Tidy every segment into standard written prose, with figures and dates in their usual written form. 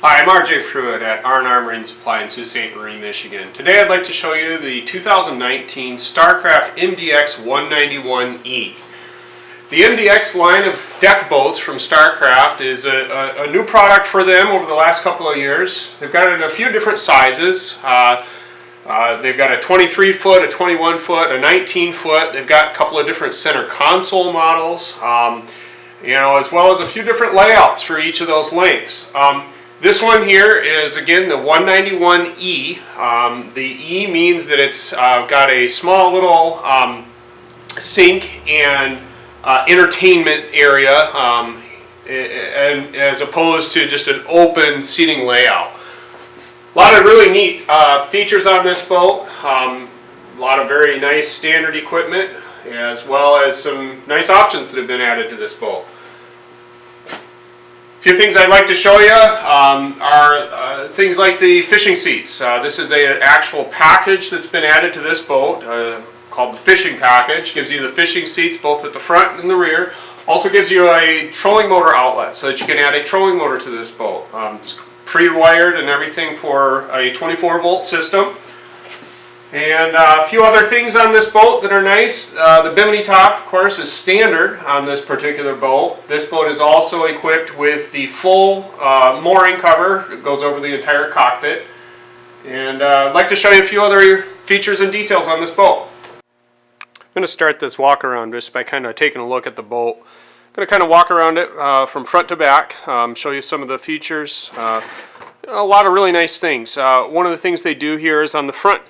Hi, I'm RJ Pruitt at R&R Marine Supply in Sault Ste. Marie, Michigan. Today I'd like to show you the 2019 Starcraft MDX 191E. The MDX line of deck boats from Starcraft is a new product for them over the last couple of years. They've got it in a few different sizes. They've got a 23 foot, a 21 foot, a 19 foot. They've got a couple of different center console models, as well as a few different layouts for each of those lengths. This one here is, again, the 191E. The E means that it's got a small little sink and entertainment area, and as opposed to just an open seating layout. A lot of really neat features on this boat. A lot of very nice standard equipment, as well as some nice options that have been added to this boat. A few things I'd like to show you are things like the fishing seats. This is an actual package that's been added to this boat called the fishing package. Gives you the fishing seats both at the front and the rear. Also gives you a trolling motor outlet so that you can add a trolling motor to this boat. It's pre-wired and everything for a 24-volt system. And a few other things on this boat that are nice. The bimini top, of course, is standard on this particular boat. This boat is also equipped with the full mooring cover. It goes over the entire cockpit. And I'd like to show you a few other features and details on this boat. I'm going to start this walk around just by kind of taking a look at the boat. I'm going to kind of walk around it from front to back, show you some of the features. A lot of really nice things. One of the things they do here is on the front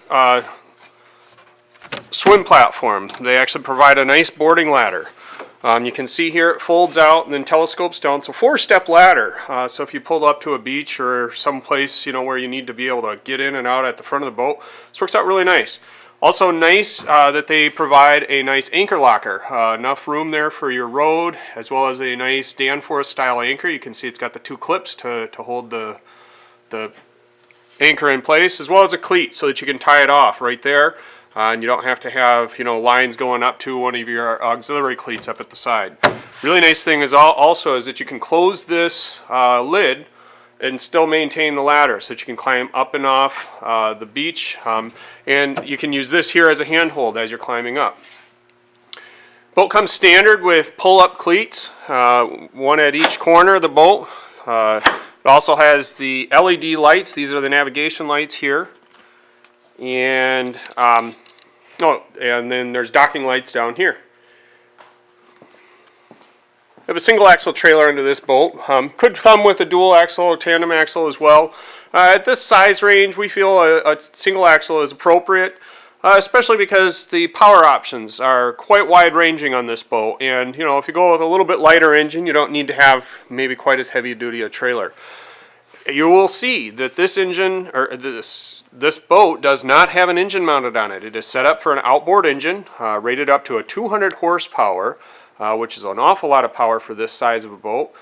swim platform. They actually provide a nice boarding ladder. You can see here it folds out and then telescopes down. It's a 4-step ladder. So if you pull up to a beach or someplace where you need to be able to get in and out at the front of the boat, this works out really nice. Also nice that they provide a nice anchor locker. Enough room there for your rode, as well as a nice Danforth style anchor. You can see it's got the 2 clips to hold the anchor in place, as well as a cleat so that you can tie it off right there, and you don't have to have lines going up to one of your auxiliary cleats up at the side. Really nice thing is also is that you can close this lid and still maintain the ladder so that you can climb up and off the beach, and you can use this here as a handhold as you're climbing up. Boat comes standard with pull-up cleats, one at each corner of the boat. It also has the LED lights. These are the navigation lights here. And then there's docking lights down here. We have a single axle trailer under this boat. Could come with a dual axle or tandem axle as well. At this size range, we feel a single axle is appropriate, especially because the power options are quite wide-ranging on this boat. And if you go with a little bit lighter engine, you don't need to have maybe quite as heavy-duty a trailer. You will see that this engine, or this boat, does not have an engine mounted on it. It is set up for an outboard engine, rated up to a 200 horsepower, which is an awful lot of power for this size of a boat.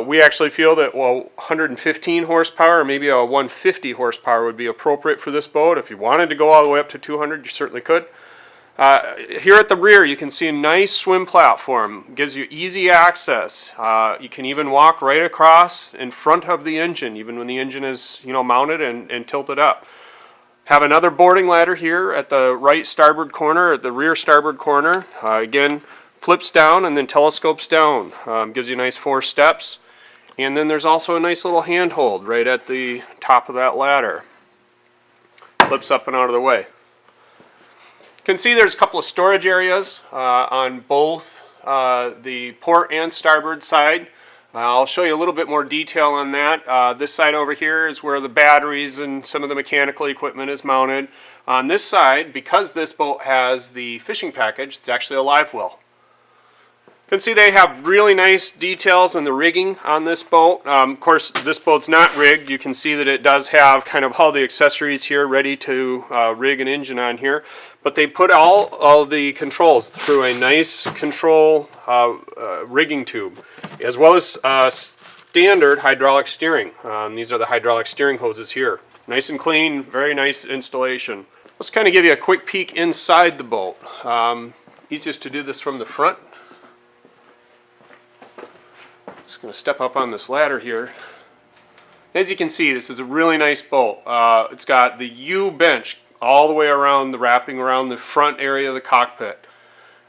We actually feel that 115 horsepower or maybe a 150 horsepower would be appropriate for this boat. If you wanted to go all the way up to 200, you certainly could. Here at the rear, you can see a nice swim platform. Gives you easy access. You can even walk right across in front of the engine, even when the engine is mounted and tilted up. Have another boarding ladder here at the right starboard corner, at the rear starboard corner. Again, flips down and then telescopes down. Gives you nice 4 steps. And then there's also a nice little handhold right at the top of that ladder. Flips up and out of the way. You can see there's a couple of storage areas on both the port and starboard side. I'll show you a little bit more detail on that. This side over here is where the batteries and some of the mechanical equipment is mounted. On this side, because this boat has the fishing package, it's actually a live well. You can see they have really nice details in the rigging on this boat. Of course, this boat's not rigged. You can see that it does have kind of all the accessories here ready to rig an engine on here. But they put all the controls through a nice control rigging tube, as well as standard hydraulic steering. These are the hydraulic steering hoses here. Nice and clean, very nice installation. Let's kind of give you a quick peek inside the boat. Easiest to do this from the front. Just going to step up on this ladder here. As you can see, this is a really nice boat. It's got the U bench all the way around, wrapping around the front area of the cockpit.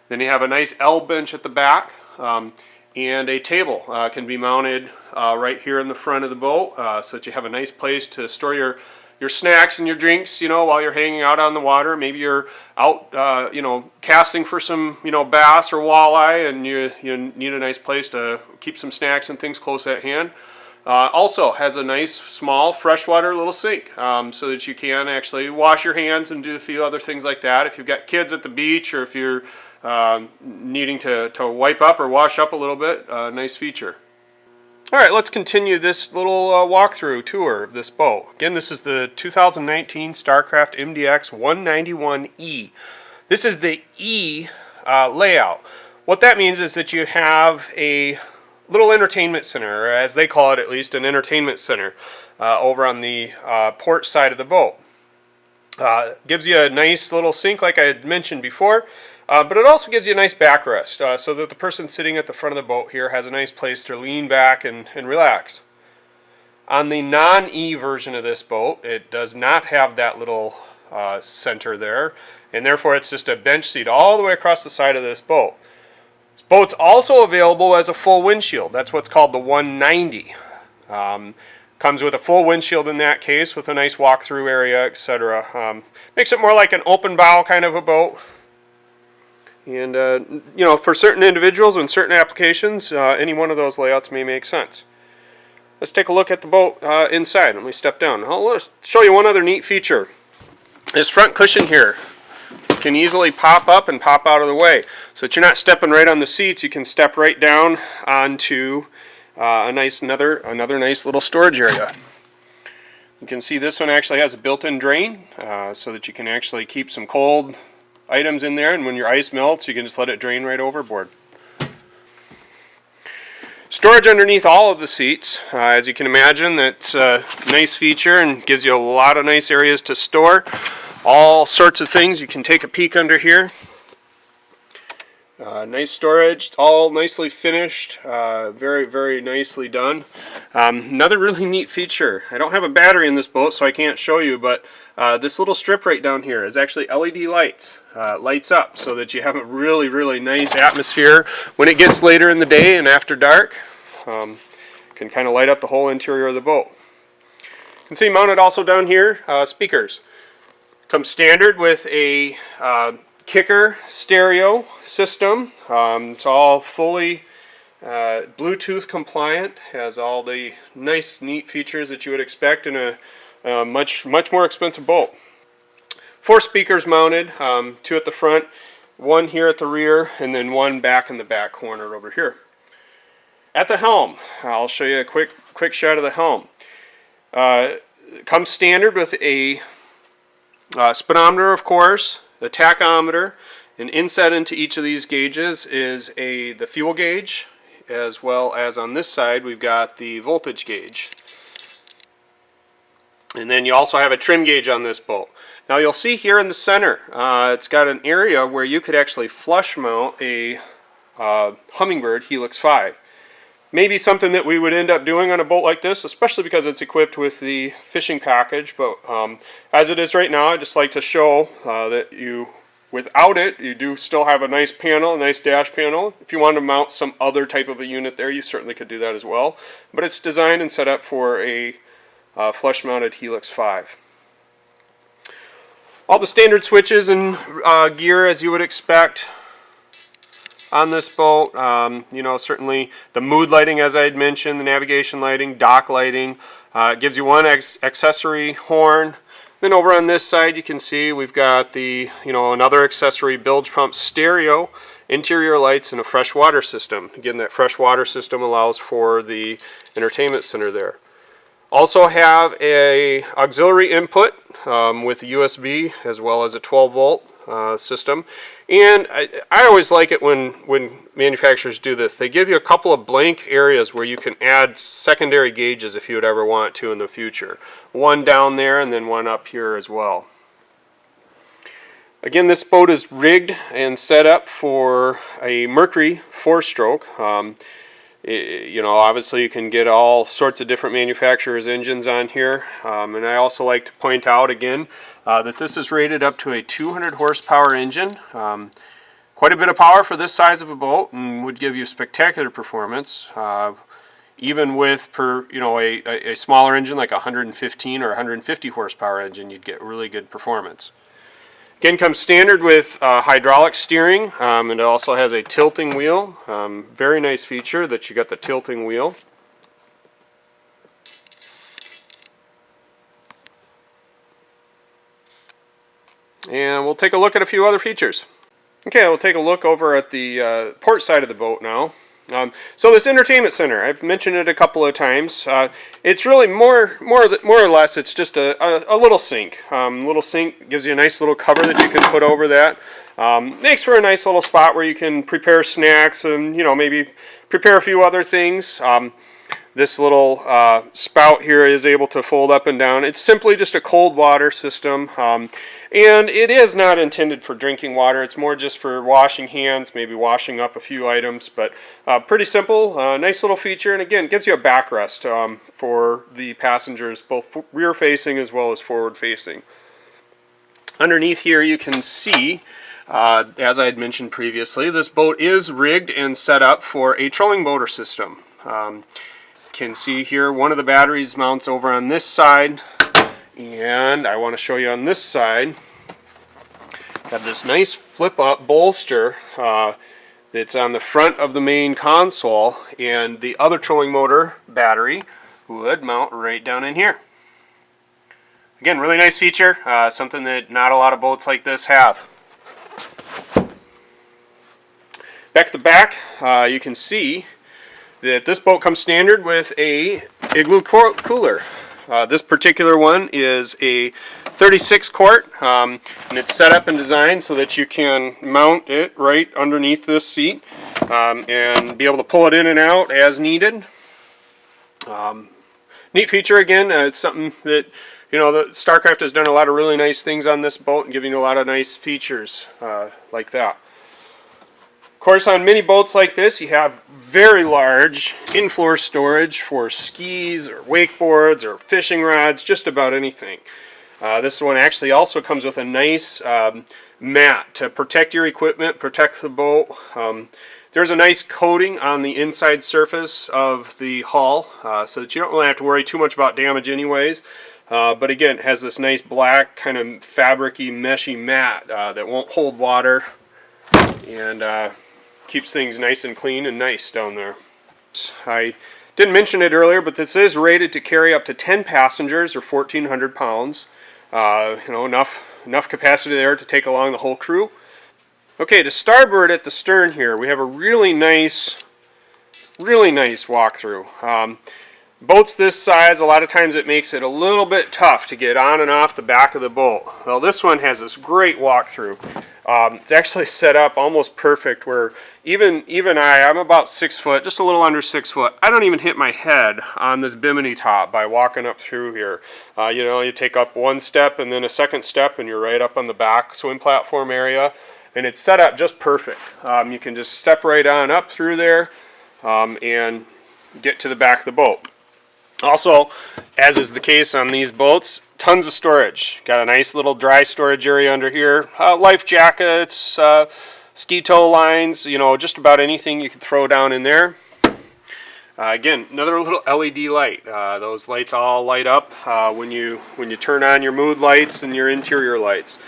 Then you have a nice L bench at the back, and a table can be mounted right here in the front of the boat, so that you have a nice place to store your snacks and your drinks, you know, while you're hanging out on the water. Maybe you're out, you know, casting for some, you know, bass or walleye, and you need a nice place to keep some snacks and things close at hand. Also has a nice small freshwater little sink, so that you can actually wash your hands and do a few other things like that. If you've got kids at the beach, or if you're needing to wipe up or wash up a little bit, nice feature. Alright, let's continue this little walkthrough tour of this boat. Again, this is the 2019 Starcraft MDX 191E. This is the E layout. What that means is that you have a little entertainment center, or as they call it at least, an entertainment center over on the port side of the boat. Gives you a nice little sink like I had mentioned before, but it also gives you a nice backrest, so that the person sitting at the front of the boat here has a nice place to lean back and relax. On the non-E version of this boat, it does not have that little center there, and therefore it's just a bench seat all the way across the side of this boat. Boat's also available as a full windshield. That's what's called the 190. Comes with a full windshield in that case, with a nice walk-through area, etc. Makes it more like an open bow kind of a boat. And you know, for certain individuals and certain applications, any one of those layouts may make sense. Let's take a look at the boat inside. Let me step down. Let's show you one other neat feature. This front cushion here can easily pop up and pop out of the way, so that you're not stepping right on the seats. You can step right down onto another nice little storage area. You can see this one actually has a built-in drain, so that you can actually keep some cold items in there, and when your ice melts, you can just let it drain right overboard. Storage underneath all of the seats, as you can imagine. That's a nice feature and gives you a lot of nice areas to store all sorts of things. You can take a peek under here. Nice storage, all nicely finished, very nicely done. Another really neat feature, I don't have a battery in this boat so I can't show you, but this little strip right down here is actually LED lights. Lights up so that you have a really nice atmosphere when it gets later in the day and after dark. Can kind of light up the whole interior of the boat. You can see mounted also down here, speakers. Comes standard with a kicker stereo system. It's all fully Bluetooth compliant, has all the nice neat features that you would expect in a much more expensive boat. 4 speakers mounted, 2 at the front, 1 here at the rear, and then 1 back in the back corner over here. At the helm, I'll show you a quick shot of the helm. Comes standard with a speedometer, of course, the tachometer, and inset into each of these gauges is the fuel gauge, as well as on this side we've got the voltage gauge. And then you also have a trim gauge on this boat. Now you'll see here in the center, it's got an area where you could actually flush mount a Humminbird Helix 5. Maybe something that we would end up doing on a boat like this, especially because it's equipped with the fishing package. But as it is right now, I just like to show that without it, you do still have a nice panel, a nice dash panel. If you want to mount some other type of a unit there, you certainly could do that as well. But it's designed and set up for a flush-mounted Helix 5. All the standard switches and gear as you would expect on this boat. You know, certainly the mood lighting, as I had mentioned, the navigation lighting, dock lighting. It gives you one accessory horn. Then over on this side you can see we've got another accessory bilge pump stereo, interior lights, and a freshwater system. Again, that freshwater system allows for the entertainment center there. Also have a auxiliary input with USB as well as a 12-volt system. And I always like it when manufacturers do this. They give you a couple of blank areas where you can add secondary gauges if you would ever want to in the future. One down there and then one up here as well. Again, this boat is rigged and set up for a Mercury 4-stroke. You know, obviously you can get all sorts of different manufacturers' engines on here. And I also like to point out again that this is rated up to a 200 horsepower engine. Quite a bit of power for this size of a boat, and would give you spectacular performance. Even with a smaller engine like a 115 or 150 horsepower engine, you'd get really good performance. Again, comes standard with hydraulic steering, and it also has a tilting wheel. Very nice feature that you got the tilting wheel. And we'll take a look at a few other features. Okay, we'll take a look over at the port side of the boat now. So this entertainment center, I've mentioned it a couple of times. It's really more or less, it's just a little sink. Little sink gives you a nice little cover that you can put over that. Makes for a nice little spot where you can prepare snacks and maybe prepare a few other things. This little spout here is able to fold up and down. It's simply just a cold water system. And it is not intended for drinking water. It's more just for washing hands, maybe washing up a few items, but pretty simple, nice little feature, and again, gives you a backrest for the passengers, both rear facing as well as forward facing. Underneath here you can see, as I had mentioned previously, this boat is rigged and set up for a trolling motor system. You can see here one of the batteries mounts over on this side, and I want to show you on this side, got this nice flip-up bolster that's on the front of the main console, and the other trolling motor battery would mount right down in here. Again, really nice feature, something that not a lot of boats like this have. Back at the back, you can see that this boat comes standard with a Igloo Cooler. This particular one is a 36 quart, and it's set up and designed so that you can mount it right underneath this seat and be able to pull it in and out as needed. Neat feature again. It's something that the Starcraft has done a lot of really nice things on this boat and giving you a lot of nice features like that. Of course, on many boats like this, you have very large in-floor storage for skis or wakeboards or fishing rods, just about anything. This one actually also comes with a nice mat to protect your equipment, protect the boat. There's a nice coating on the inside surface of the hull so that you don't really have to worry too much about damage anyways. But again, it has this nice black kind of fabric-y, meshy mat that won't hold water and keeps things nice and clean and nice down there. I didn't mention it earlier, but this is rated to carry up to 10 passengers or 1,400 pounds. Enough capacity there to take along the whole crew. Okay, to starboard at the stern here, we have a really nice walkthrough. Boats this size, a lot of times it makes it a little bit tough to get on and off the back of the boat. Well, this one has this great walkthrough. It's actually set up almost perfect where even I'm about 6 foot, just a little under 6 foot. I don't even hit my head on this bimini top by walking up through here. You take up one step and then a second step and you're right up on the back swim platform area. And it's set up just perfect. You can just step right on up through there and get to the back of the boat. Also, as is the case on these boats, tons of storage. Got a nice little dry storage area under here. Life jackets, ski tow lines, just about anything you can throw down in there. Again, another little LED light. Those lights all light up when you turn on your mood lights and your interior lights.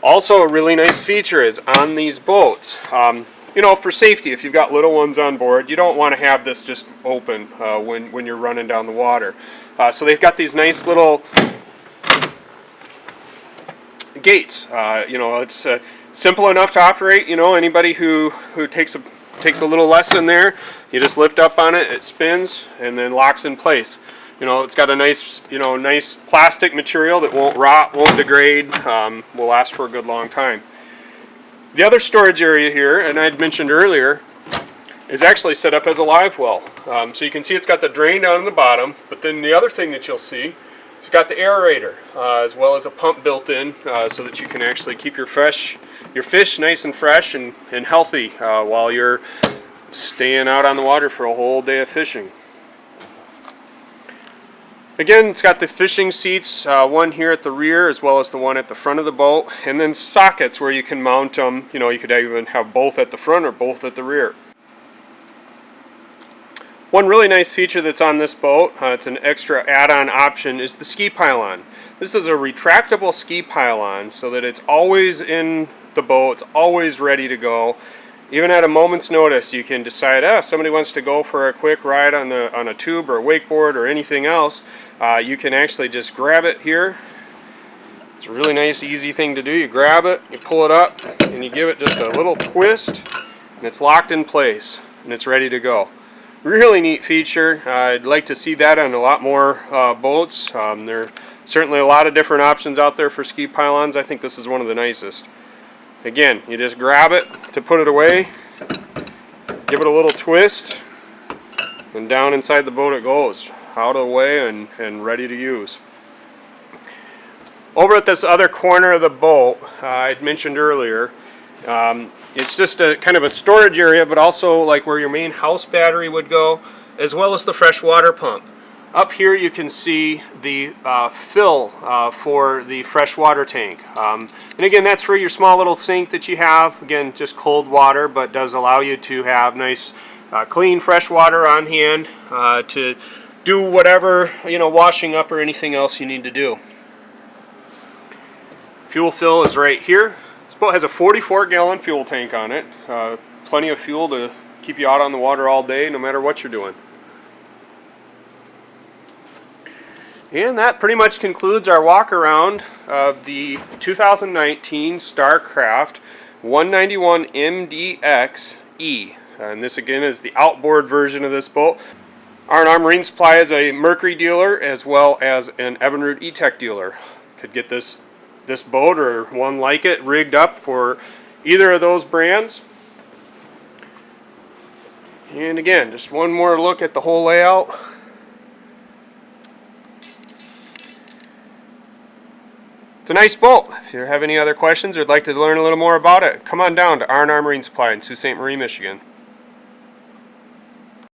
Also, a really nice feature is on these boats, for safety, if you've got little ones on board, you don't want to have this just open when you're running down the water. So they've got these nice little gates. It's simple enough to operate. Anybody who takes a little lesson there, you just lift up on it, it spins, and then locks in place. It's got a nice plastic material that won't rot, won't degrade, will last for a good long time. The other storage area here, and I had mentioned earlier, is actually set up as a live well. So you can see it's got the drain down in the bottom, but then the other thing that you'll see, it's got the aerator, as well as a pump built in, so that you can actually keep your fish nice and fresh and healthy while you're staying out on the water for a whole day of fishing. Again, it's got the fishing seats, one here at the rear as well as the one at the front of the boat, and then sockets where you can mount them. You know, you could even have both at the front or both at the rear. One really nice feature that's on this boat, it's an extra add-on option, is the ski pylon. This is a retractable ski pylon so that it's always in the boat, it's always ready to go. Even at a moment's notice, you can decide, somebody wants to go for a quick ride on a tube or a wakeboard or anything else. You can actually just grab it here. It's a really nice, easy thing to do. You grab it, you pull it up, and you give it just a little twist, and it's locked in place, and it's ready to go. Really neat feature. I'd like to see that on a lot more boats. There are certainly a lot of different options out there for ski pylons. I think this is one of the nicest. Again, you just grab it to put it away, give it a little twist, and down inside the boat it goes. Out of the way and ready to use. Over at this other corner of the boat, I'd mentioned earlier, it's just a kind of a storage area, but also like where your main house battery would go, as well as the fresh water pump. Up here you can see the fill for the fresh water tank. And again, that's for your small little sink that you have. Again, just cold water, but does allow you to have nice clean fresh water on hand to do whatever, you know, washing up or anything else you need to do. Fuel fill is right here. This boat has a 44-gallon fuel tank on it. Plenty of fuel to keep you out on the water all day, no matter what you're doing. And that pretty much concludes our walk around of the 2019 Starcraft 191 MDX E. And this again is the outboard version of this boat. R&R Marine Supply is a Mercury dealer as well as an Evinrude E-Tech dealer. Could get this boat or one like it rigged up for either of those brands. And again, just one more look at the whole layout. It's a nice boat. If you have any other questions or would like to learn a little more about it, come on down to R&R Marine Supply in Sault Ste. Marie, Michigan.